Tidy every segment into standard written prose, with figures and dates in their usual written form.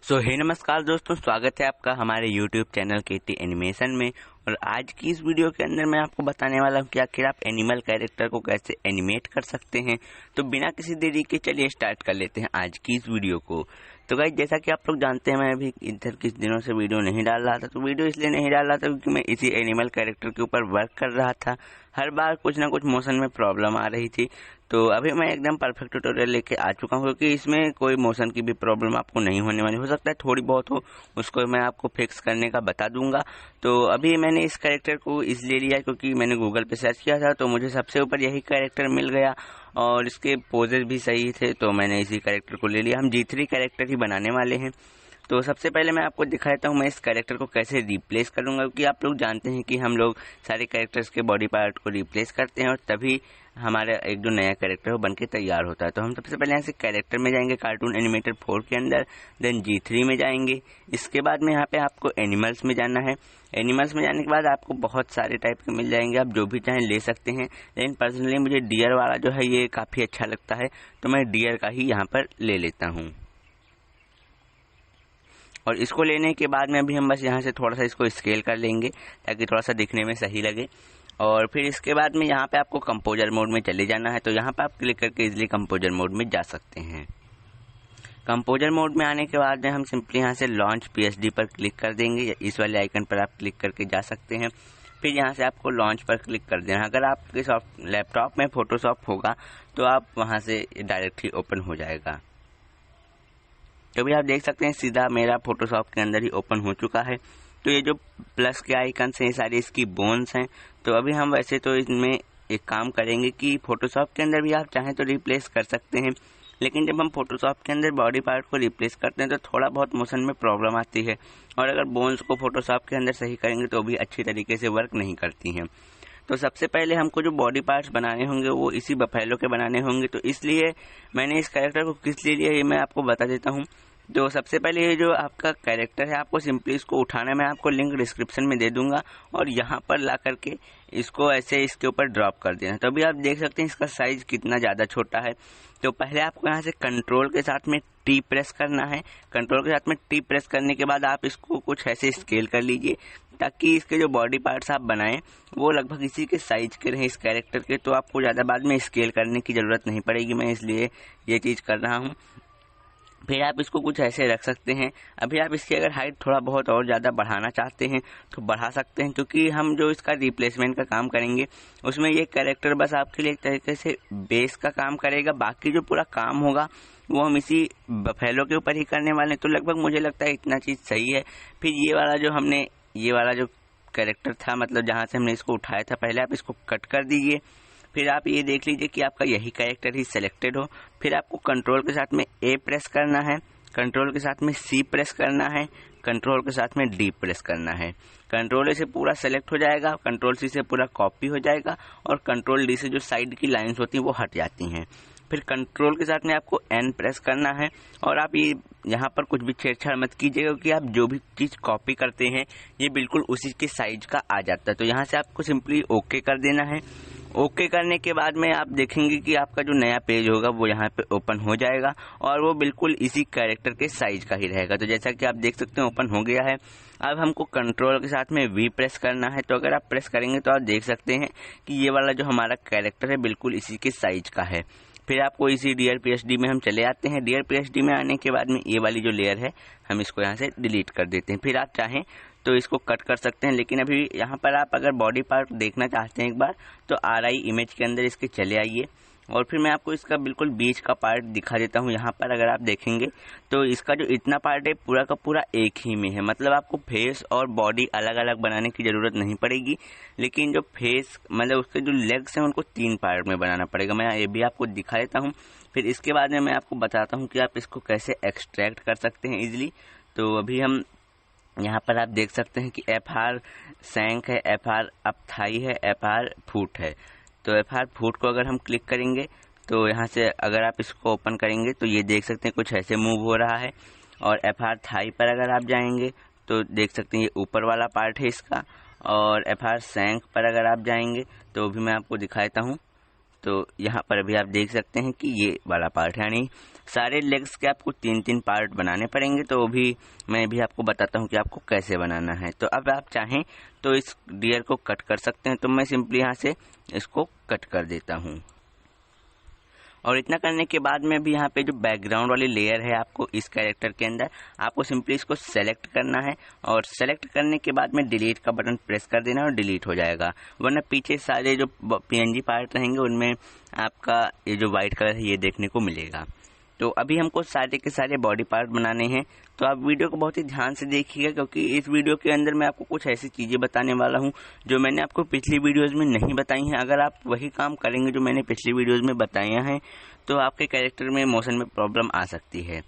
हे नमस्कार दोस्तों, स्वागत है आपका हमारे YouTube चैनल केटी एनिमेशन में। और आज की इस वीडियो के अंदर मैं आपको बताने वाला हूँ कि आखिर आप एनिमल कैरेक्टर को कैसे एनिमेट कर सकते हैं। तो बिना किसी देरी के चलिए स्टार्ट कर लेते हैं आज की इस वीडियो को। तो गाइस, जैसा कि आप लोग जानते हैं, मैं अभी इधर कुछ दिनों से वीडियो नहीं डाल रहा था। तो वीडियो इसलिए नहीं डाल रहा था क्योंकि मैं इसी एनिमल कैरेक्टर के ऊपर वर्क कर रहा था। हर बार कुछ ना कुछ मोशन में प्रॉब्लम आ रही थी। तो अभी मैं एकदम परफेक्ट ट्यूटोरियल लेके आ चुका हूँ, क्योंकि इसमें कोई मोशन की भी प्रॉब्लम आपको नहीं होने वाली। हो सकता है थोड़ी बहुत हो, उसको मैं आपको फिक्स करने का बता दूंगा। तो अभी मैंने इस कैरेक्टर को इसलिए लिया क्योंकि मैंने गूगल पे सर्च किया था, तो मुझे सबसे ऊपर यही कैरेक्टर मिल गया और इसके पोजेज भी सही थे, तो मैंने इसी कैरेक्टर को ले लिया। हम G3 कैरेक्टर ही बनाने वाले हैं। तो सबसे पहले मैं आपको दिखाता हूँ मैं इस कैरेक्टर को कैसे रिप्लेस करूंगा, क्योंकि आप लोग जानते हैं कि हम लोग सारे कैरेक्टर्स के बॉडी पार्ट को रिप्लेस करते हैं और तभी हमारा एक जो नया कैरेक्टर वो बनके तैयार होता है। तो हम सबसे पहले यहाँ से कैरेक्टर में जाएंगे, कार्टून एनिमेटर 4 के अंदर, देन G3 में जाएंगे। इसके बाद में यहाँ पे आपको एनिमल्स में जाना है। एनिमल्स में जाने के बाद आपको बहुत सारे टाइप के मिल जाएंगे, आप जो भी चाहें ले सकते हैं। लेकिन पर्सनली मुझे डियर वाला जो है ये काफ़ी अच्छा लगता है, तो मैं डियर का ही यहाँ पर ले लेता हूँ। और इसको लेने के बाद में अभी हम बस यहाँ से थोड़ा सा इसको स्केल कर लेंगे ताकि थोड़ा सा दिखने में सही लगे। और फिर इसके बाद में यहाँ पे आपको कंपोजर मोड में चले जाना है। तो यहाँ पे आप क्लिक करके इजीली कंपोजर मोड में जा सकते हैं। कंपोजर मोड में आने के बाद में हम सिंपली यहाँ से लॉन्च PSD पर क्लिक कर देंगे। इस वाले आइकन पर आप क्लिक करके जा सकते हैं। फिर यहाँ से आपको लॉन्च पर क्लिक कर देना। अगर आपके लैपटॉप में फोटोशॉप होगा तो आप वहाँ से डायरेक्ट ही ओपन हो जाएगा। तो भी आप देख सकते हैं सीधा मेरा फोटोशॉप के अंदर ही ओपन हो चुका है। तो ये जो प्लस के आइकन्स हैं, सारी इसकी बोन्स हैं। तो अभी हम वैसे तो इसमें एक काम करेंगे कि फोटोशॉप के अंदर भी आप चाहें तो रिप्लेस कर सकते हैं, लेकिन जब हम फोटोशॉप के अंदर बॉडी पार्ट को रिप्लेस करते हैं तो थोड़ा बहुत मोशन में प्रॉब्लम आती है। और अगर बोन्स को फोटोशॉप के अंदर सही करेंगे तो भी अच्छी तरीके से वर्क नहीं करती हैं। तो सबसे पहले हमको जो बॉडी पार्ट्स बनाने होंगे वो इसी बफेलो के बनाने होंगे। तो इसलिए मैंने इस कैरेक्टर को किस लिए लिया ये मैं आपको बता देता हूँ। तो सबसे पहले ये जो आपका कैरेक्टर है, आपको सिंपली इसको उठाना है। मैं आपको लिंक डिस्क्रिप्शन में दे दूंगा और यहाँ पर ला करके इसको ऐसे इसके ऊपर ड्रॉप कर देना। तो अभी आप देख सकते हैं इसका साइज कितना ज़्यादा छोटा है। तो पहले आपको यहाँ से कंट्रोल के साथ में T प्रेस करना है। कंट्रोल के साथ में T प्रेस करने के बाद आप इसको कुछ ऐसे स्केल कर लीजिए ताकि इसके जो बॉडी पार्ट्स आप बनाएं वो लगभग इसी के साइज के रहें इस कैरेक्टर के। तो आपको ज़्यादा बाद में स्केल करने की ज़रूरत नहीं पड़ेगी, मैं इसलिए ये चीज़ कर रहा हूँ। फिर आप इसको कुछ ऐसे रख सकते हैं। अभी आप इसकी अगर हाइट थोड़ा बहुत और ज़्यादा बढ़ाना चाहते हैं तो बढ़ा सकते हैं, क्योंकि हम जो इसका रिप्लेसमेंट का काम करेंगे उसमें ये कैरेक्टर बस आपके लिए एक तरीके से बेस का काम करेगा। बाकी जो पूरा काम होगा वो हम इसी बफेलो के ऊपर ही करने वाले हैं। तो लगभग मुझे लगता है इतना चीज़ सही है। फिर ये वाला जो कैरेक्टर था, मतलब जहाँ से हमने इसको उठाया था, पहले आप इसको कट कर दीजिए। फिर आप ये देख लीजिए कि आपका यही कैरेक्टर ही सिलेक्टेड हो। फिर आपको कंट्रोल के साथ में A प्रेस करना है, कंट्रोल के साथ में C प्रेस करना है, कंट्रोल के साथ में D प्रेस करना है। कंट्रोल A से पूरा सेलेक्ट हो जाएगा, कंट्रोल C से पूरा कॉपी हो जाएगा और कंट्रोल D से जो साइड की लाइंस होती हैं वो हट जाती हैं। फिर कंट्रोल के साथ में आपको N प्रेस करना है। और आप ये यहाँ पर कुछ भी छेड़छाड़ मत कीजिएगा, क्योंकि आप जो भी चीज़ कॉपी करते हैं ये बिल्कुल उसी के साइज का आ जाता है। तो यहाँ से आपको सिंपली ओके कर देना है। ओके करने के बाद में आप देखेंगे कि आपका जो नया पेज होगा वो यहाँ पे ओपन हो जाएगा और वो बिल्कुल इसी कैरेक्टर के साइज का ही रहेगा। तो जैसा कि आप देख सकते हैं ओपन हो गया है। अब हमको कंट्रोल के साथ में V प्रेस करना है। तो अगर आप प्रेस करेंगे तो आप देख सकते हैं कि ये वाला जो हमारा कैरेक्टर है बिल्कुल इसी के साइज का है। फिर आपको इसी डियर PSD में हम चले आते हैं। डियर PSD में आने के बाद में ये वाली जो लेयर है हम इसको यहाँ से डिलीट कर देते हैं। फिर आप चाहें तो इसको कट कर सकते हैं, लेकिन अभी यहाँ पर आप अगर बॉडी पार्ट देखना चाहते हैं एक बार तो RI इमेज के अंदर इसके चले आइए। और फिर मैं आपको इसका बिल्कुल बीच का पार्ट दिखा देता हूँ। यहाँ पर अगर आप देखेंगे तो इसका जो इतना पार्ट है पूरा का पूरा एक ही में है, मतलब आपको फेस और बॉडी अलग अलग बनाने की ज़रूरत नहीं पड़ेगी। लेकिन जो फेस मतलब उसके जो लेग्स हैं उनको 3 पार्ट में बनाना पड़ेगा। मैं ये भी आपको दिखा देता हूँ। फिर इसके बाद में मैं आपको बताता हूँ कि आप इसको कैसे एक्सट्रैक्ट कर सकते हैं ईजिली। तो अभी हम यहाँ पर आप देख सकते हैं कि FR सैंक है, FR अप थाई है, FR फुट है। तो FR फुट को अगर हम क्लिक करेंगे तो यहाँ से अगर आप इसको ओपन करेंगे तो ये देख सकते हैं कुछ ऐसे मूव हो रहा है। और FR थाई पर अगर आप जाएंगे तो देख सकते हैं ये ऊपर वाला पार्ट है इसका। और FR सैंक पर अगर आप जाएंगे तो भी मैं आपको दिखाता हूँ। तो यहाँ पर अभी आप देख सकते हैं कि ये वाला पार्ट है, यानी सारे लेग्स के आपको 3-3 पार्ट बनाने पड़ेंगे। तो अभी मैं भी आपको बताता हूँ कि आपको कैसे बनाना है। तो अब आप चाहें तो इस डियर को कट कर सकते हैं, तो मैं सिंपली यहाँ से इसको कट कर देता हूँ। और इतना करने के बाद में भी यहाँ पे जो बैकग्राउंड वाली लेयर है आपको इस कैरेक्टर के अंदर, आपको सिंपली इसको सेलेक्ट करना है और सेलेक्ट करने के बाद में डिलीट का बटन प्रेस कर देना और डिलीट हो जाएगा। वरना पीछे सारे जो पीएनजी पार्ट रहेंगे उनमें आपका ये जो व्हाइट कलर है ये देखने को मिलेगा। तो अभी हमको सारे के सारे बॉडी पार्ट बनाने हैं। तो आप वीडियो को बहुत ही ध्यान से देखिएगा, क्योंकि इस वीडियो के अंदर मैं आपको कुछ ऐसी चीज़ें बताने वाला हूं जो मैंने आपको पिछली वीडियोस में नहीं बताई हैं। अगर आप वही काम करेंगे जो मैंने पिछली वीडियोस में बताया हैं तो आपके कैरेक्टर में मोशन में प्रॉब्लम आ सकती है।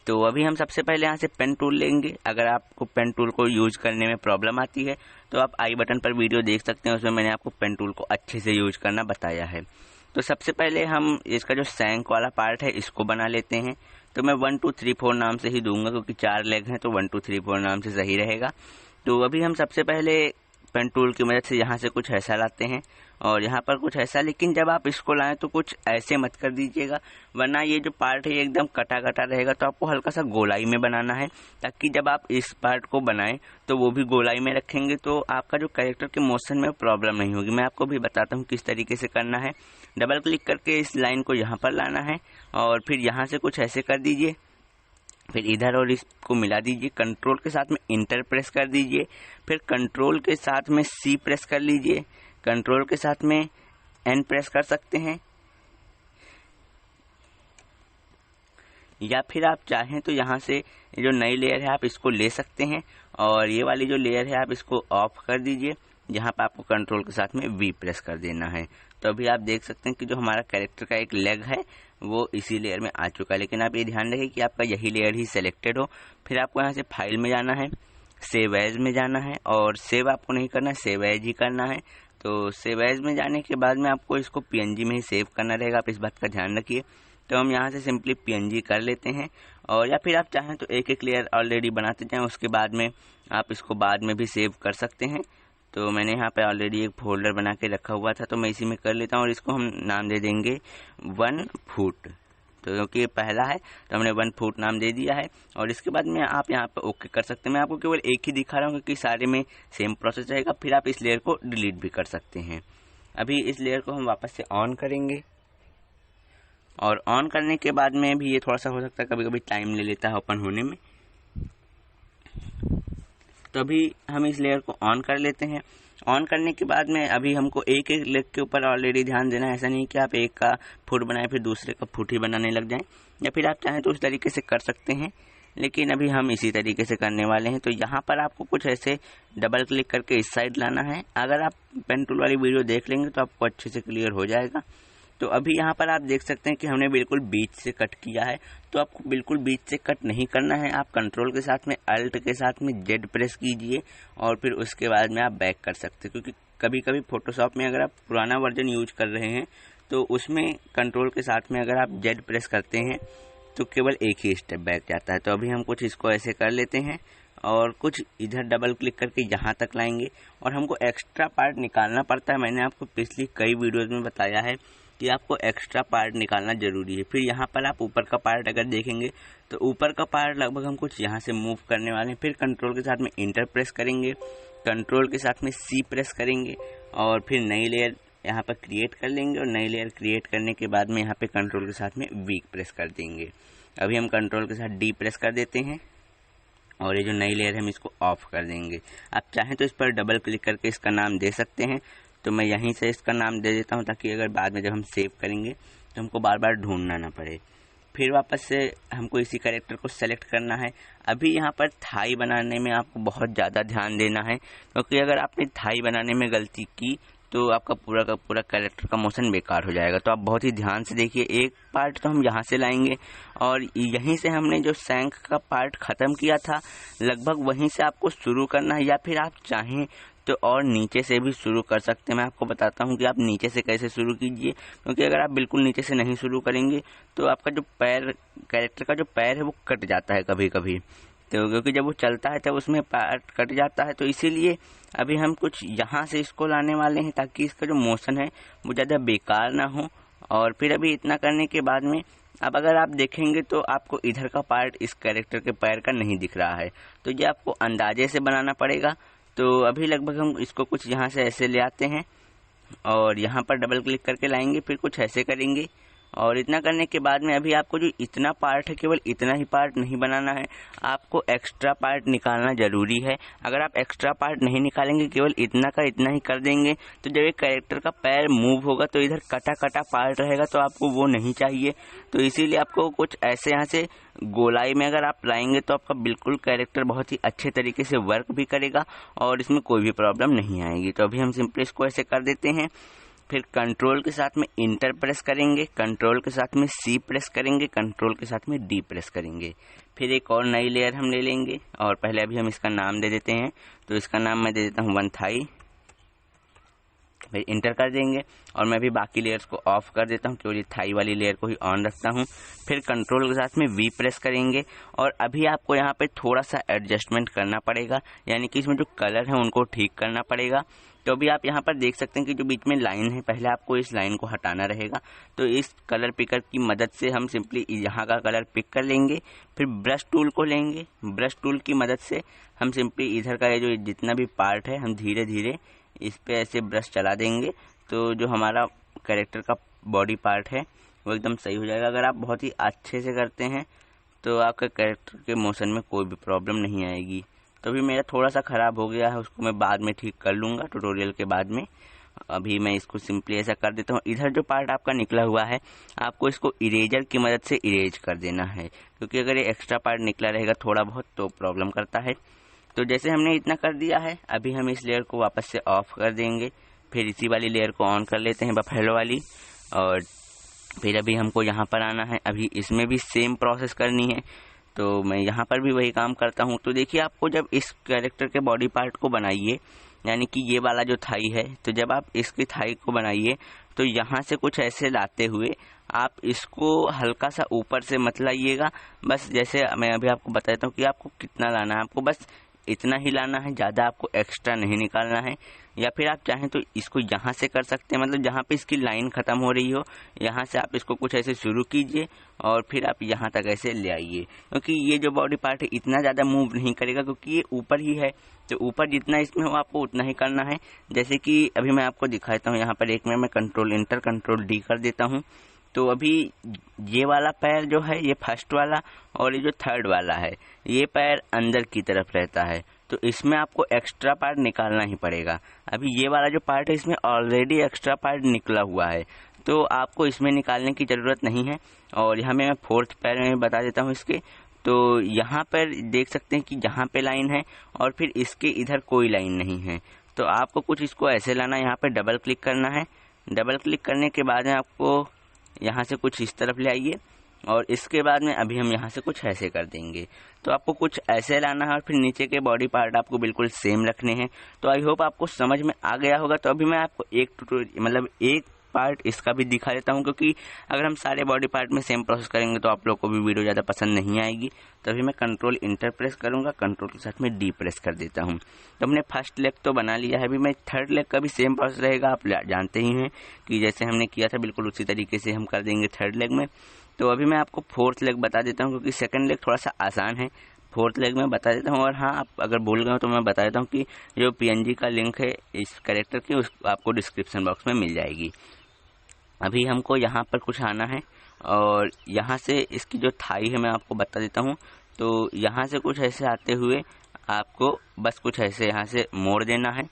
तो अभी हम सबसे पहले यहाँ से पेन टूल लेंगे। अगर आपको पेन टूल को यूज करने में प्रॉब्लम आती है तो आप आई बटन पर वीडियो देख सकते हैं, उसमें मैंने आपको पेन टूल को अच्छे से यूज करना बताया है। तो सबसे पहले हम इसका जो सैंक वाला पार्ट है इसको बना लेते हैं। तो मैं 1 2 3 4 नाम से ही दूंगा, क्योंकि 4 लेग हैं तो 1 2 3 4 नाम से सही रहेगा। तो अभी हम सबसे पहले पेन टूल की मदद से यहाँ से कुछ ऐसा लाते हैं और यहाँ पर कुछ ऐसा, लेकिन जब आप इसको लाएं तो कुछ ऐसे मत कर दीजिएगा, वरना ये जो पार्ट है ये एकदम कटा कटा रहेगा। तो आपको हल्का सा गोलाई में बनाना है, ताकि जब आप इस पार्ट को बनाएं तो वो भी गोलाई में रखेंगे तो आपका जो कैरेक्टर के मोशन में प्रॉब्लम नहीं होगी। मैं आपको भी बताता हूँ किस तरीके से करना है। डबल क्लिक करके इस लाइन को यहाँ पर लाना है और फिर यहाँ से कुछ ऐसे कर दीजिए, फिर इधर और इसको मिला दीजिए। कंट्रोल के साथ में इंटर प्रेस कर दीजिए, फिर कंट्रोल के साथ में सी प्रेस कर लीजिए, कंट्रोल के साथ में एन प्रेस कर सकते हैं, या फिर आप चाहें तो यहाँ से जो नई लेयर है आप इसको ले सकते हैं और ये वाली जो लेयर है आप इसको ऑफ कर दीजिए। यहाँ पर आपको कंट्रोल के साथ में वी प्रेस कर देना है। तो अभी आप देख सकते हैं कि जो हमारा कैरेक्टर का एक लेग है वो इसी लेयर में आ चुका है। लेकिन आप ये ध्यान रखें कि आपका यही लेयर ही सिलेक्टेड हो। फिर आपको यहाँ से फाइल में जाना है, सेव एज में जाना है, और सेव आपको नहीं करना, सेव एज ही करना है। तो सेव एज में जाने के बाद में आपको इसको पीएनजी में ही सेव करना रहेगा, आप इस बात का ध्यान रखिए। तो हम यहाँ से सिंपली पीएनजी कर लेते हैं, और या फिर आप चाहें तो एक एक लेयर ऑलरेडी बनाते जाएं, उसके बाद में आप इसको बाद में भी सेव कर सकते हैं। तो मैंने यहाँ पे ऑलरेडी एक फोल्डर बना के रखा हुआ था तो मैं इसी में कर लेता हूँ, और इसको हम नाम दे देंगे 1 फुट। तो क्योंकि ये पहला है तो हमने 1 फुट नाम दे दिया है, और इसके बाद में आप यहाँ पर ओके कर सकते हैं। मैं आपको केवल एक ही दिखा रहा हूँ क्योंकि सारे में सेम प्रोसेस रहेगा। फिर आप इस लेयर को डिलीट भी कर सकते हैं। अभी इस लेयर को हम वापस से ऑन करेंगे, और ऑन करने के बाद में भी ये थोड़ा सा हो सकता है कभी कभी टाइम ले लेता है ओपन होने में। तो अभी हम इस लेयर को ऑन कर लेते हैं। ऑन करने के बाद में अभी हमको एक एक लेग के ऊपर ऑलरेडी ध्यान देना है। ऐसा नहीं कि आप एक का फुट बनाए फिर दूसरे का फुट ही बनाने लग जाएं, या फिर आप चाहें तो उस तरीके से कर सकते हैं, लेकिन अभी हम इसी तरीके से करने वाले हैं। तो यहाँ पर आपको कुछ ऐसे डबल क्लिक करके इस साइड लाना है। अगर आप पेन टूल वाली वीडियो देख लेंगे तो आपको अच्छे से क्लियर हो जाएगा। तो अभी यहाँ पर आप देख सकते हैं कि हमने बिल्कुल बीच से कट किया है। तो आपको बिल्कुल बीच से कट नहीं करना है, आप कंट्रोल के साथ में अल्ट के साथ में जेड प्रेस कीजिए और फिर उसके बाद में आप बैक कर सकते हैं। क्योंकि कभी कभी फोटोशॉप में अगर आप पुराना वर्जन यूज कर रहे हैं तो उसमें कंट्रोल के साथ में अगर आप जेड प्रेस करते हैं तो केवल एक ही स्टेप बैक जाता है। तो अभी हम कुछ इसको ऐसे कर लेते हैं और कुछ इधर डबल क्लिक करके यहाँ तक लाएंगे, और हमको एक्स्ट्रा पार्ट निकालना पड़ता है। मैंने आपको पिछली कई वीडियोज़ में बताया है कि आपको एक्स्ट्रा पार्ट निकालना जरूरी है। फिर यहाँ पर आप ऊपर का पार्ट अगर देखेंगे तो ऊपर का पार्ट लगभग हम कुछ यहाँ से मूव करने वाले हैं। फिर कंट्रोल के साथ में इंटर प्रेस करेंगे, कंट्रोल के साथ में सी प्रेस करेंगे, और फिर नई लेयर यहाँ पर क्रिएट कर लेंगे, और नई लेयर क्रिएट करने के बाद में यहाँ पे कंट्रोल के साथ में वी प्रेस कर देंगे। अभी हम कंट्रोल के साथ डी प्रेस कर देते हैं, और ये जो नई लेयर है हम इसको ऑफ कर देंगे। आप चाहें तो इस पर डबल क्लिक करके इसका नाम दे सकते हैं, तो मैं यहीं से इसका नाम दे देता हूं, ताकि अगर बाद में जब हम सेव करेंगे तो हमको बार बार ढूंढना ना पड़े। फिर वापस से हमको इसी कैरेक्टर को सेलेक्ट करना है। अभी यहाँ पर थाई बनाने में आपको बहुत ज़्यादा ध्यान देना है, क्योंकि अगर आपने थाई बनाने में गलती की तो आपका पूरा का पूरा कैरेक्टर का मोशन बेकार हो जाएगा। तो आप बहुत ही ध्यान से देखिए। एक पार्ट तो हम यहाँ से लाएंगे, और यहीं से हमने जो सैंक का पार्ट ख़त्म किया था लगभग वहीं से आपको शुरू करना है, या फिर आप चाहें तो और नीचे से भी शुरू कर सकते हैं। मैं आपको बताता हूँ कि आप नीचे से कैसे शुरू कीजिए, क्योंकि अगर आप बिल्कुल नीचे से नहीं शुरू करेंगे तो आपका जो पैर, कैरेक्टर का जो पैर है वो कट जाता है कभी कभी। तो क्योंकि जब वो चलता है तब उसमें पार्ट कट जाता है। तो इसीलिए अभी हम कुछ यहाँ से इसको लाने वाले हैं, ताकि इसका जो मोशन है वो ज़्यादा बेकार ना हो और फिर अभी इतना करने के बाद में अब अगर आप देखेंगे तो आपको इधर का पार्ट इस कैरेक्टर के पैर का नहीं दिख रहा है, तो ये आपको अंदाजे से बनाना पड़ेगा। तो अभी लगभग हम इसको कुछ यहाँ से ऐसे ले आते हैं और यहाँ पर डबल क्लिक करके लाएंगे, फिर कुछ ऐसे करेंगे। और इतना करने के बाद में अभी आपको जो इतना पार्ट है केवल इतना ही पार्ट नहीं बनाना है, आपको एक्स्ट्रा पार्ट निकालना ज़रूरी है। अगर आप एक्स्ट्रा पार्ट नहीं निकालेंगे, केवल इतना का इतना ही कर देंगे, तो जब एक कैरेक्टर का पैर मूव होगा तो इधर कटा कटा पार्ट रहेगा, तो आपको वो नहीं चाहिए। तो इसीलिए आपको कुछ ऐसे यहाँ से गोलाई में अगर आप लाएंगे तो आपका बिल्कुल कैरेक्टर बहुत ही अच्छे तरीके से वर्क भी करेगा और इसमें कोई भी प्रॉब्लम नहीं आएगी। तो अभी हम सिंपली इसको ऐसे कर देते हैं। फिर कंट्रोल के साथ में इंटर प्रेस करेंगे, कंट्रोल के साथ में सी प्रेस करेंगे, कंट्रोल के साथ में डी प्रेस करेंगे। फिर एक और नई लेयर हम ले लेंगे और पहले अभी हम इसका नाम दे देते हैं। तो इसका नाम मैं दे देता हूँ वन थाई। फिर इंटर कर देंगे और मैं भी बाकी लेयर्स को ऑफ कर देता हूँ, केवल ये थाई वाली लेयर को ही ऑन रखता हूँ। फिर कंट्रोल के साथ में वी प्रेस करेंगे और अभी आपको यहाँ पे थोड़ा सा एडजस्टमेंट करना पड़ेगा, यानी कि इसमें जो कलर है उनको ठीक करना पड़ेगा। तो अभी आप यहाँ पर देख सकते हैं कि जो बीच में लाइन है, पहले आपको इस लाइन को हटाना रहेगा। तो इस कलर पिकर की मदद से हम सिंपली यहाँ का कलर पिक कर लेंगे। फिर ब्रश टूल को लेंगे, ब्रश टूल की मदद से हम सिंपली इधर का ये जो जितना भी पार्ट है हम धीरे धीरे इस पे ऐसे ब्रश चला देंगे, तो जो हमारा कैरेक्टर का बॉडी पार्ट है वो एकदम सही हो जाएगा। अगर आप बहुत ही अच्छे से करते हैं तो आपके कैरेक्टर के मोशन में कोई भी प्रॉब्लम नहीं आएगी। तो अभी मेरा थोड़ा सा ख़राब हो गया है, उसको मैं बाद में ठीक कर लूँगा ट्यूटोरियल के बाद में। अभी मैं इसको सिंपली ऐसा कर देता हूँ। इधर जो पार्ट आपका निकला हुआ है आपको इसको इरेजर की मदद से इरेज कर देना है, क्योंकि अगर ये एक्स्ट्रा पार्ट निकला रहेगा थोड़ा बहुत तो प्रॉब्लम करता है। तो जैसे हमने इतना कर दिया है, अभी हम इस लेयर को वापस से ऑफ कर देंगे। फिर इसी वाली लेयर को ऑन कर लेते हैं, बफेलो वाली। और फिर अभी हमको यहाँ पर आना है, अभी इसमें भी सेम प्रोसेस करनी है। तो मैं यहाँ पर भी वही काम करता हूँ। तो देखिए, आपको जब इस कैरेक्टर के बॉडी पार्ट को बनाइए, यानी कि ये वाला जो थाई है, तो जब आप इसकी थाई को बनाइए तो यहाँ से कुछ ऐसे लाते हुए आप इसको हल्का सा ऊपर से मत लाइएगा। बस जैसे मैं अभी आपको बता देता हूँ कि आपको कितना लाना है, आपको बस इतना ही लाना है, ज़्यादा आपको एक्स्ट्रा नहीं निकालना है। या फिर आप चाहें तो इसको यहाँ से कर सकते हैं, मतलब जहाँ पे इसकी लाइन ख़त्म हो रही हो यहाँ से आप इसको कुछ ऐसे शुरू कीजिए और फिर आप यहाँ तक ऐसे ले आइए, क्योंकि ये जो बॉडी पार्ट है इतना ज़्यादा मूव नहीं करेगा, क्योंकि ये ऊपर ही है। तो ऊपर जितना इसमें हो आपको उतना ही करना है। जैसे कि अभी मैं आपको दिखाता हूँ, यहाँ पर एक में मैं कंट्रोल इंटर कंट्रोल डी कर देता हूँ। तो अभी ये वाला पैर जो है, ये फर्स्ट वाला, और ये जो थर्ड वाला है, ये पैर अंदर की तरफ रहता है, तो इसमें आपको एक्स्ट्रा पार्ट निकालना ही पड़ेगा। अभी ये वाला जो पार्ट है इसमें ऑलरेडी एक्स्ट्रा पार्ट निकला हुआ है, तो आपको इसमें निकालने की ज़रूरत नहीं है। और यहाँ मैं फोर्थ पैर में बता देता हूँ इसके। तो यहाँ पर देख सकते हैं कि जहाँ पे लाइन है और फिर इसके इधर कोई लाइन नहीं है, तो आपको कुछ इसको ऐसे लाना है। यहाँ पे डबल क्लिक करना है, डबल क्लिक करने के बाद में आपको यहाँ से कुछ इस तरफ ले आइए और इसके बाद में अभी हम यहाँ से कुछ ऐसे कर देंगे। तो आपको कुछ ऐसे लाना है और फिर नीचे के बॉडी पार्ट आपको बिल्कुल सेम रखने हैं। तो आई होप आपको समझ में आ गया होगा। तो अभी मैं आपको एक पार्ट इसका भी दिखा देता हूँ, क्योंकि अगर हम सारे बॉडी पार्ट में सेम प्रोसेस करेंगे तो आप लोग को भी वीडियो ज़्यादा पसंद नहीं आएगी। तो अभी मैं कंट्रोल इंटर प्रेस करूँगा, कंट्रोल के साथ में डी प्रेस कर देता हूँ। तो हमने फर्स्ट लेग तो बना लिया है, अभी मैं थर्ड लेग का भी सेम प्रोसेस रहेगा। आप जानते ही हैं कि जैसे हमने किया था बिल्कुल उसी तरीके से हम कर देंगे थर्ड लेग में। तो अभी मैं आपको फोर्थ लेग बता देता हूँ, क्योंकि सेकंड लेग थोड़ा सा आसान है, फोर्थ लेग में बता देता हूँ। और हाँ, आप अगर भूल गए हो तो मैं बता देता हूँ कि जो PNG का लिंक है इस कैरेक्टर की, उस आपको डिस्क्रिप्शन बॉक्स में मिल जाएगी। अभी हमको यहाँ पर कुछ आना है और यहाँ से इसकी जो थाई है मैं आपको बता देता हूँ। तो यहाँ से कुछ ऐसे आते हुए आपको बस कुछ ऐसे यहाँ से मोड़ देना है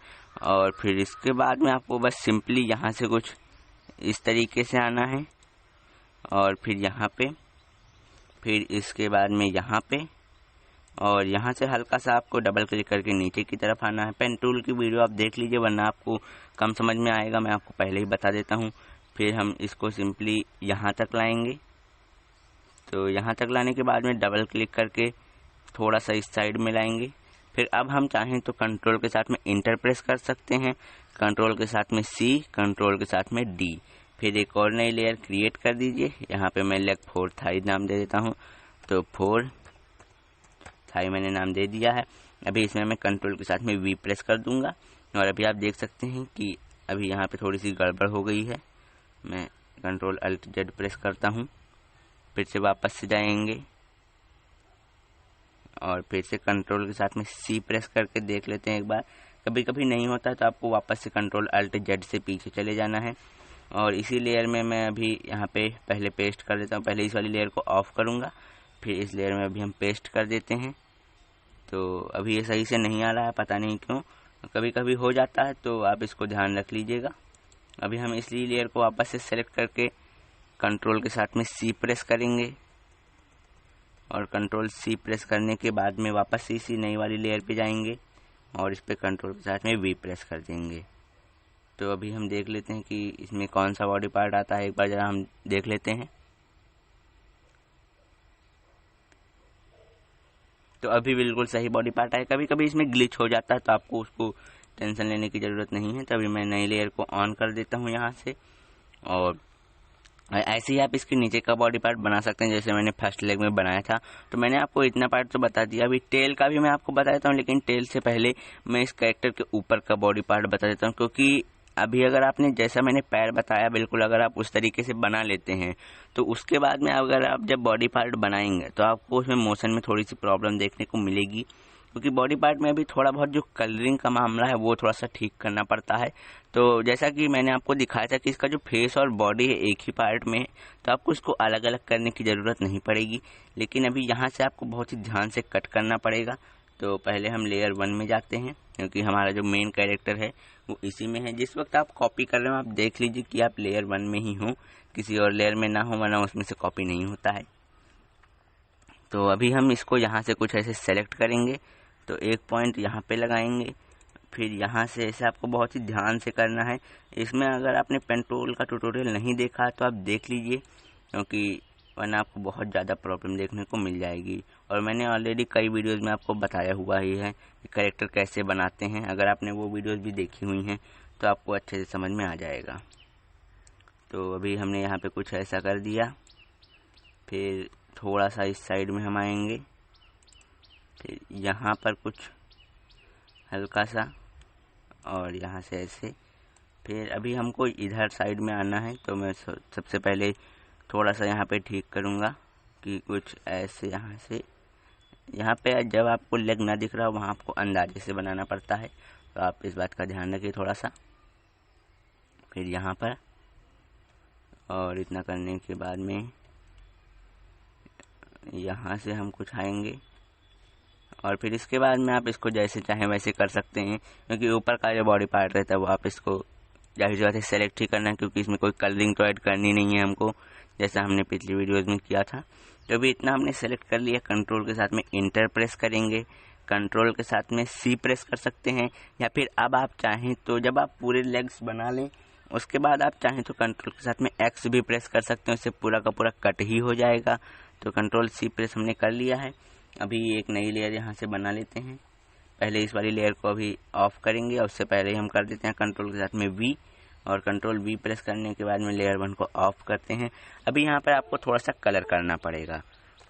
और फिर इसके बाद में आपको बस सिंपली यहाँ से कुछ इस तरीके से आना है और फिर यहाँ पे, फिर इसके बाद में यहाँ पे, और यहाँ से हल्का सा आपको डबल क्लिक करके नीचे की तरफ आना है। पेन टूल की वीडियो आप देख लीजिए, वरना आपको कम समझ में आएगा, मैं आपको पहले ही बता देता हूँ। फिर हम इसको सिंपली यहाँ तक लाएंगे। तो यहाँ तक लाने के बाद में डबल क्लिक करके थोड़ा सा इस साइड में लाएंगे। फिर अब हम चाहें तो कंट्रोल के साथ में इंटर प्रेस कर सकते हैं, कंट्रोल के साथ में सी, कंट्रोल के साथ में डी। फिर एक और नई लेयर क्रिएट कर दीजिए। यहाँ पे मैं लेग 4 थाई नाम दे देता हूँ। तो 4 थाई मैंने नाम दे दिया है। अभी इसमें मैं कंट्रोल के साथ में वी प्रेस कर दूंगा और अभी आप देख सकते हैं कि अभी यहाँ पे थोड़ी सी गड़बड़ हो गई है। मैं कंट्रोल अल्ट जेड प्रेस करता हूँ, फिर से वापस से जाएंगे और फिर से कंट्रोल के साथ में सी प्रेस करके देख लेते हैं एक बार। कभी कभी नहीं होता तो आपको वापस से कंट्रोल अल्ट जेड से पीछे चले जाना है। और इसी लेयर में मैं अभी यहाँ पे पहले पेस्ट कर देता हूँ। पहले इस वाली लेयर को ऑफ करूँगा, फिर इस लेयर में अभी हम पेस्ट कर देते हैं। तो अभी ये सही से नहीं आ रहा है, पता नहीं क्यों, कभी कभी हो जाता है, तो आप इसको ध्यान रख लीजिएगा। अभी हम इस लेयर को वापस से सेलेक्ट करके कंट्रोल के साथ में सी प्रेस करेंगे और कंट्रोल सी प्रेस करने के बाद में वापस से इसी नई वाली लेयर पे जाएंगे और इस पे कंट्रोल के साथ में वी प्रेस कर देंगे। तो अभी हम देख लेते हैं कि इसमें कौन सा बॉडी पार्ट आता है, एक बार जरा हम देख लेते हैं। तो अभी बिल्कुल सही बॉडी पार्ट है। कभी कभी इसमें ग्लिच हो जाता है तो आपको उसको टेंशन लेने की ज़रूरत नहीं है। तभी मैं नई लेयर को ऑन कर देता हूँ यहाँ से, और ऐसे ही आप इसके नीचे का बॉडी पार्ट बना सकते हैं जैसे मैंने फर्स्ट लेग में बनाया था। तो मैंने आपको इतना पार्ट तो बता दिया, अभी टेल का भी मैं आपको बता देता हूँ, लेकिन टेल से पहले मैं इस कैरेक्टर के ऊपर का बॉडी पार्ट बता देता हूँ। क्योंकि अभी अगर आपने जैसा मैंने पैर बताया बिल्कुल अगर आप उस तरीके से बना लेते हैं तो उसके बाद में अगर आप जब बॉडी पार्ट बनाएंगे तो आपको उसमें मोशन में थोड़ी सी प्रॉब्लम देखने को मिलेगी। क्योंकि बॉडी पार्ट में अभी थोड़ा बहुत जो कलरिंग का मामला है वो थोड़ा सा ठीक करना पड़ता है। तो जैसा कि मैंने आपको दिखाया था कि इसका जो फेस और बॉडी है एक ही पार्ट में है, तो आपको इसको अलग अलग करने की ज़रूरत नहीं पड़ेगी। लेकिन अभी यहाँ से आपको बहुत ही ध्यान से कट करना पड़ेगा। तो पहले हम लेयर 1 में जाते हैं, क्योंकि हमारा जो मेन कैरेक्टर है वो इसी में है। जिस वक्त आप कॉपी कर रहे हो आप देख लीजिए कि आप लेयर 1 में ही हो, किसी और लेयर में ना हो, वरना उसमें से कॉपी नहीं होता है। तो अभी हम इसको यहाँ से कुछ ऐसे सेलेक्ट करेंगे, तो एक पॉइंट यहाँ पे लगाएंगे, फिर यहाँ से ऐसे आपको बहुत ही ध्यान से करना है। इसमें अगर आपने पेन टूल का ट्यूटोरियल नहीं देखा तो आप देख लीजिए, क्योंकि वरना आपको बहुत ज़्यादा प्रॉब्लम देखने को मिल जाएगी। और मैंने ऑलरेडी कई वीडियोस में आपको बताया हुआ ही है कि कैरेक्टर कैसे बनाते हैं। अगर आपने वो वीडियोस भी देखी हुई हैं तो आपको अच्छे से समझ में आ जाएगा। तो अभी हमने यहाँ पे कुछ ऐसा कर दिया, फिर थोड़ा सा इस साइड में हम आएंगे, फिर यहाँ पर कुछ हल्का सा, और यहाँ से ऐसे। फिर अभी हमको इधर साइड में आना है, तो मैं सबसे पहले थोड़ा सा यहाँ पे ठीक करूँगा कि कुछ ऐसे यहाँ से। यहाँ पे जब आपको लेग ना दिख रहा हो वहाँ आपको अंदाजे से बनाना पड़ता है, तो आप इस बात का ध्यान रखिए थोड़ा सा। फिर यहाँ पर, और इतना करने के बाद में यहाँ से हम कुछ आएंगे, और फिर इसके बाद में आप इसको जैसे चाहें वैसे कर सकते हैं। क्योंकि ऊपर का जो बॉडी पार्ट रहता है वो आप इसको जाहिर सी बात है सेलेक्ट ही करना है, क्योंकि इसमें कोई कलरिंग तो ऐड करनी नहीं है हमको, जैसा हमने पिछली वीडियोज़ में किया था। तो अभी इतना हमने सेलेक्ट कर लिया। कंट्रोल के साथ में इंटर प्रेस करेंगे, कंट्रोल के साथ में सी प्रेस कर सकते हैं, या फिर अब आप चाहें तो जब आप पूरे लेग्स बना लें उसके बाद आप चाहें तो कंट्रोल के साथ में एक्स भी प्रेस कर सकते हैं, उससे पूरा का पूरा कट ही हो जाएगा। तो कंट्रोल सी प्रेस हमने कर लिया है। अभी एक नई लेयर यहाँ से बना लेते हैं। पहले इस वाली लेयर को अभी ऑफ करेंगे, और उससे पहले ही हम कर देते हैं कंट्रोल के साथ में वी, और कंट्रोल वी प्रेस करने के बाद में लेयर 1 को ऑफ करते हैं। अभी यहाँ पर आपको थोड़ा सा कलर करना पड़ेगा,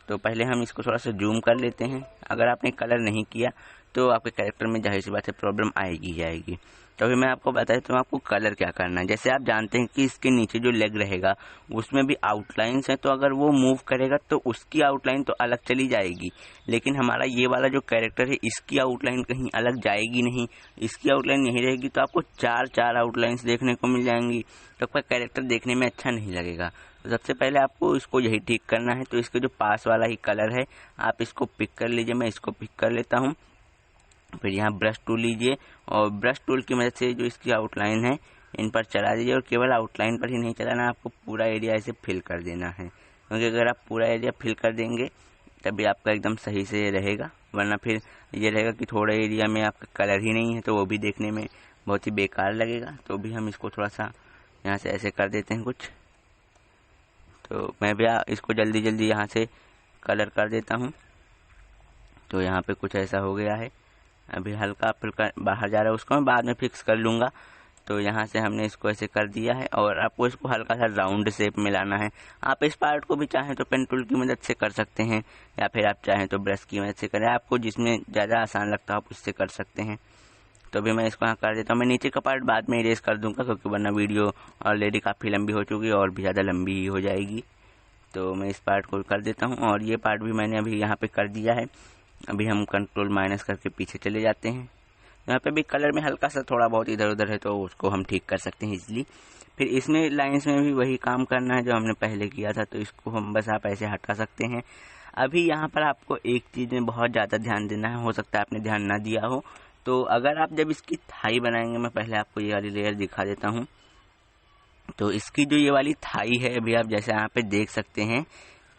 तो पहले हम इसको थोड़ा सा जूम कर लेते हैं। अगर आपने कलर नहीं किया तो आपके कैरेक्टर में जाहिर सी बात है प्रॉब्लम आएगी ही आएगी। तो अभी मैं आपको बता देता हूँ आपको कलर क्या करना है। जैसे आप जानते हैं कि इसके नीचे जो लेग रहेगा उसमें भी आउटलाइंस है, तो अगर वो मूव करेगा तो उसकी आउटलाइन तो अलग चली जाएगी, लेकिन हमारा ये वाला जो कैरेक्टर है इसकी आउटलाइन कहीं अलग जाएगी नहीं, इसकी आउटलाइन यही रहेगी। तो आपको 4 आउटलाइंस देखने को मिल जाएंगी, तो आपका कैरेक्टर देखने में अच्छा नहीं लगेगा। तो सबसे पहले आपको इसको यही ठीक करना है। तो इसके जो पास वाला ही कलर है आप इसको पिक कर लीजिए, मैं इसको पिक कर लेता हूँ। फिर यहाँ ब्रश टूल लीजिए, और ब्रश टूल की मदद से जो इसकी आउटलाइन है इन पर चला दीजिए, और केवल आउटलाइन पर ही नहीं चलाना, आपको पूरा एरिया ऐसे फिल कर देना है। क्योंकि अगर आप पूरा एरिया फिल कर देंगे तभी आपका एकदम सही से रहेगा, वरना फिर ये रहेगा कि थोड़ा एरिया में आपका कलर ही नहीं है, तो वो भी देखने में बहुत ही बेकार लगेगा। तो भी हम इसको थोड़ा सा यहाँ से ऐसे कर देते हैं कुछ। तो मैं भी इसको जल्दी जल्दी यहाँ से कलर कर देता हूँ। तो यहाँ पे कुछ ऐसा हो गया है। अभी हल्का फुल्का बाहर जा रहा है, उसको मैं बाद में फिक्स कर लूँगा। तो यहाँ से हमने इसको ऐसे कर दिया है, और आपको इसको हल्का सा राउंड शेप में लाना है। आप इस पार्ट को भी चाहें तो पेन टूल की मदद से कर सकते हैं, या फिर आप चाहें तो ब्रश की मदद से करें, आपको जिसमें ज़्यादा आसान लगता है आप उससे कर सकते हैं। तो अभी मैं इसको यहाँ कर देता हूँ। मैं नीचे का पार्ट बाद में इरेज कर दूंगा, क्योंकि वरना वीडियो ऑलरेडी काफ़ी लंबी हो चुकी है और भी ज़्यादा लंबी ही हो जाएगी। तो मैं इस पार्ट को कर देता हूँ और ये पार्ट भी मैंने अभी यहाँ पे कर दिया है। अभी हम कंट्रोल माइनस करके पीछे चले जाते हैं। यहाँ पे भी कलर में हल्का सा थोड़ा बहुत इधर उधर है, तो उसको हम ठीक कर सकते हैं इजीली। फिर इसमें लाइंस में भी वही काम करना है जो हमने पहले किया था, तो इसको हम बस आप ऐसे हटा सकते हैं। अभी यहाँ पर आपको एक चीज़ में बहुत ज़्यादा ध्यान देना है, हो सकता है आपने ध्यान ना दिया हो। तो अगर आप जब इसकी थाई बनाएंगे, मैं पहले आपको ये वाली लेयर दिखा देता हूँ। तो इसकी जो ये वाली थाई है, अभी आप जैसे यहाँ पे देख सकते हैं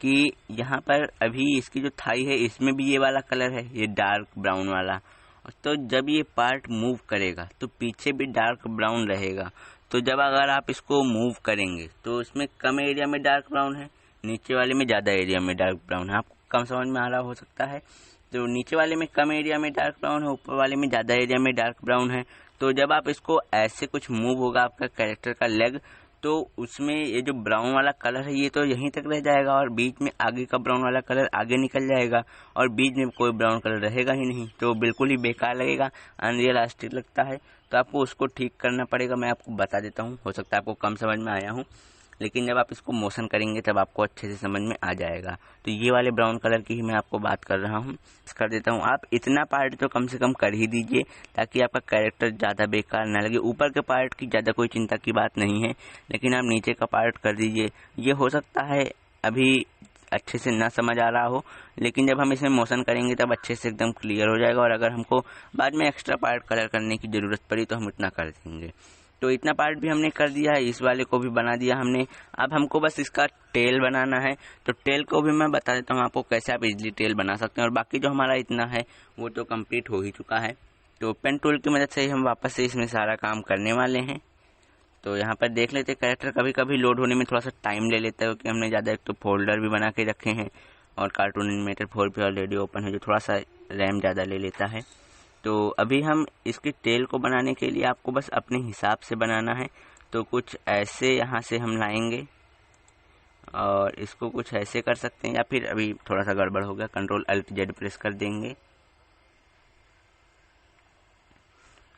कि यहाँ पर अभी इसकी जो थाई है इसमें भी ये वाला कलर है, ये डार्क ब्राउन वाला। तो जब ये पार्ट मूव करेगा तो पीछे भी डार्क ब्राउन रहेगा। तो जब अगर आप इसको मूव करेंगे तो इसमें कम एरिया में डार्क ब्राउन है, नीचे वाले में ज़्यादा एरिया में डार्क ब्राउन है। आपको कम समझ में आ रहा हो सकता है। तो नीचे वाले में कम एरिया में डार्क ब्राउन है, ऊपर वाले में ज़्यादा एरिया में डार्क ब्राउन है। तो जब आप इसको ऐसे कुछ मूव होगा आपका कैरेक्टर का लेग, तो उसमें ये जो ब्राउन वाला कलर है ये तो यहीं तक रह जाएगा और बीच में आगे का ब्राउन वाला कलर आगे निकल जाएगा और बीच में कोई ब्राउन कलर रहेगा ही नहीं। तो बिल्कुल ही बेकार लगेगा, अनरियलिस्टिक लगता है। तो आपको उसको ठीक करना पड़ेगा। मैं आपको बता देता हूँ, हो सकता है आपको कम समझ में आया हूँ, लेकिन जब आप इसको मोशन करेंगे तब आपको अच्छे से समझ में आ जाएगा। तो ये वाले ब्राउन कलर की ही मैं आपको बात कर रहा हूँ, कर देता हूँ। आप इतना पार्ट तो कम से कम कर ही दीजिए ताकि आपका कैरेक्टर ज़्यादा बेकार ना लगे। ऊपर के पार्ट की ज़्यादा कोई चिंता की बात नहीं है, लेकिन आप नीचे का पार्ट कर दीजिए। ये हो सकता है अभी अच्छे से ना समझ आ रहा हो, लेकिन जब हम इसमें मोशन करेंगे तब अच्छे से एकदम क्लियर हो जाएगा। और अगर हमको बाद में एक्स्ट्रा पार्ट कलर करने की ज़रूरत पड़ी तो हम इतना कर देंगे। तो इतना पार्ट भी हमने कर दिया है, इस वाले को भी बना दिया हमने। अब हमको बस इसका टेल बनाना है। तो टेल को भी मैं बता देता हूँ आपको कैसे आप इजीली टेल बना सकते हैं। और बाकी जो हमारा इतना है वो तो कंप्लीट हो ही चुका है। तो पेन टूल की मदद से हम वापस से इसमें सारा काम करने वाले हैं। तो यहाँ पर देख लेते हैं, कैरेक्टर कभी कभी लोड होने में थोड़ा सा टाइम ले लेता है, क्योंकि हमने ज़्यादा एक तो फोल्डर भी बना के रखे हैं और कार्टून एनिमेटर 4 पे ऑलरेडी ओपन है, जो थोड़ा सा रैम ज़्यादा ले लेता है। तो अभी हम इसकी टेल को बनाने के लिए आपको बस अपने हिसाब से बनाना है। तो कुछ ऐसे यहाँ से हम लाएंगे और इसको कुछ ऐसे कर सकते हैं, या फिर अभी थोड़ा सा गड़बड़ हो गया, कंट्रोल अल्ट जेड प्रेस कर देंगे।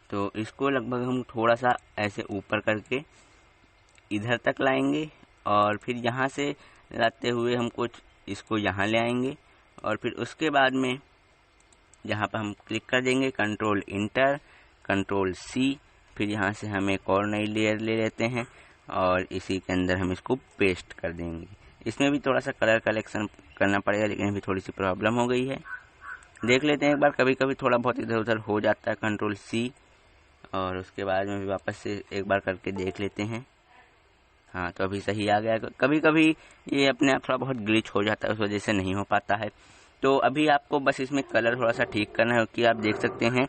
तो इसको लगभग हम थोड़ा सा ऐसे ऊपर करके इधर तक लाएंगे और फिर यहाँ से लाते हुए हम कुछ इसको यहाँ ले आएंगे और फिर उसके बाद में यहाँ पर हम क्लिक कर देंगे, कंट्रोल इंटर, कंट्रोल सी। फिर यहाँ से हम एक और नई लेयर ले लेते हैं और इसी के अंदर हम इसको पेस्ट कर देंगे। इसमें भी थोड़ा सा कलर कलेक्शन करना पड़ेगा, लेकिन अभी थोड़ी सी प्रॉब्लम हो गई है। देख लेते हैं एक बार, कभी कभी थोड़ा बहुत इधर उधर हो जाता है। कंट्रोल सी और उसके बाद में भी वापस से एक बार करके देख लेते हैं। हाँ, तो अभी सही आ गया। कभी कभी ये अपने आप थोड़ा बहुत ग्लिच हो जाता है, उस वजह से नहीं हो पाता है। तो अभी आपको बस इसमें कलर थोड़ा सा ठीक करना है, कि आप देख सकते हैं।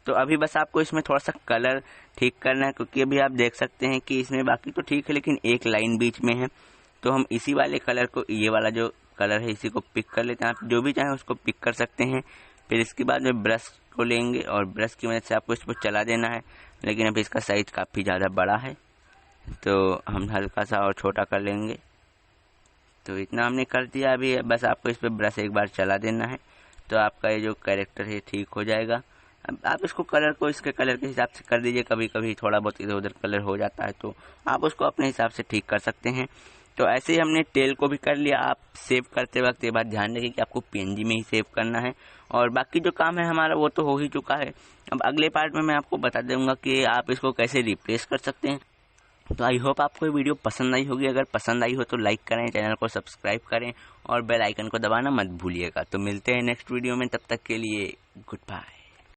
तो अभी बस आपको इसमें थोड़ा सा कलर ठीक करना है, क्योंकि अभी आप देख सकते हैं कि इसमें बाकी तो ठीक है, लेकिन एक लाइन बीच में है। तो हम इसी वाले कलर को, ये वाला जो कलर है, इसी को पिक कर लेते हैं। आप जो भी चाहें उसको पिक कर सकते हैं। फिर इसके बाद में ब्रश को लेंगे और ब्रश की मदद से आपको इसको चला देना है, लेकिन अभी इसका साइज काफ़ी ज़्यादा बड़ा है, तो हम हल्का सा और छोटा कर लेंगे। तो इतना हमने कर दिया। अभी बस आपको इस पर ब्रश एक बार चला देना है, तो आपका ये जो कैरेक्टर है ठीक हो जाएगा। अब आप इसको कलर को इसके कलर के हिसाब से कर दीजिए। कभी कभी थोड़ा बहुत इधर उधर कलर हो जाता है, तो आप उसको अपने हिसाब से ठीक कर सकते हैं। तो ऐसे ही हमने टेल को भी कर लिया। आप सेव करते वक्त ये बात ध्यान रखिए कि आपको PNG में ही सेव करना है, और बाकी जो काम है हमारा वो तो हो ही चुका है। अब अगले पार्ट में मैं आपको बता दूंगा कि आप इसको कैसे रिप्लेस कर सकते हैं। तो आई होप आपको ये वीडियो पसंद आई होगी। अगर पसंद आई हो तो लाइक करें, चैनल को सब्सक्राइब करें और बेल आइकन को दबाना मत भूलिएगा। तो मिलते हैं नेक्स्ट वीडियो में, तब तक के लिए गुड बाय।